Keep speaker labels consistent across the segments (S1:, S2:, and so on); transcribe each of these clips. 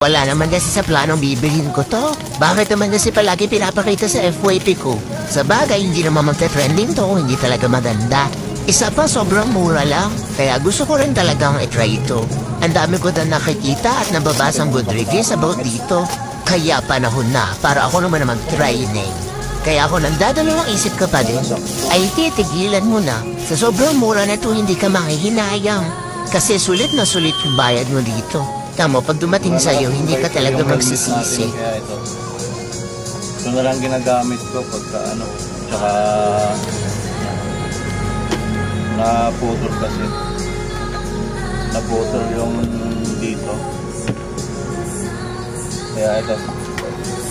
S1: Wala naman kasi sa planong bibilhin ko to. Bakit naman kasi palagi pinapakita sa FYP ko? Sa bagay, hindi naman magte-trending to, hindi talaga maganda. Isa pa, sobrang mura lang. Kaya gusto ko rin talagang itry ito. Ang dami ko na nakikita at nababasang good reviews about dito. Kaya panahon na para ako naman na mag-training. Kaya ako nagdadalawang isip ka pa din, ay titigilan mo na. Sa sobrang mura na ito, hindi ka manghihinayang. Kasi sulit na sulit yung bayad mo dito. Tamo, pag dumating sa'yo, hindi ka talaga magsisisi.
S2: Kaya ito na lang ginagamit ko pagka ano, tsaka naputol kasi. Naputol yung dito. Kaya ito,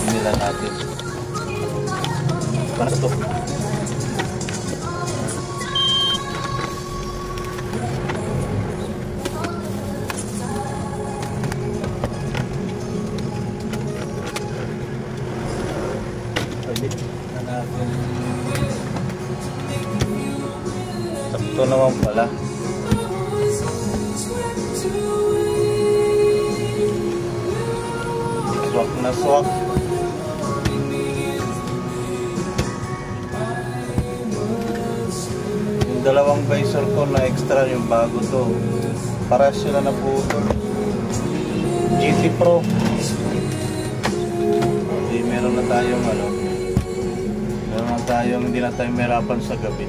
S2: inilan natin. Para ito. Sakto naman pala. Swak na swak. Yung dalawang visor ko na extra, yung bago to, para sila na po GT Pro. Meron na tayong ano, meron na tayong hindi na tayo merapan sa gabi.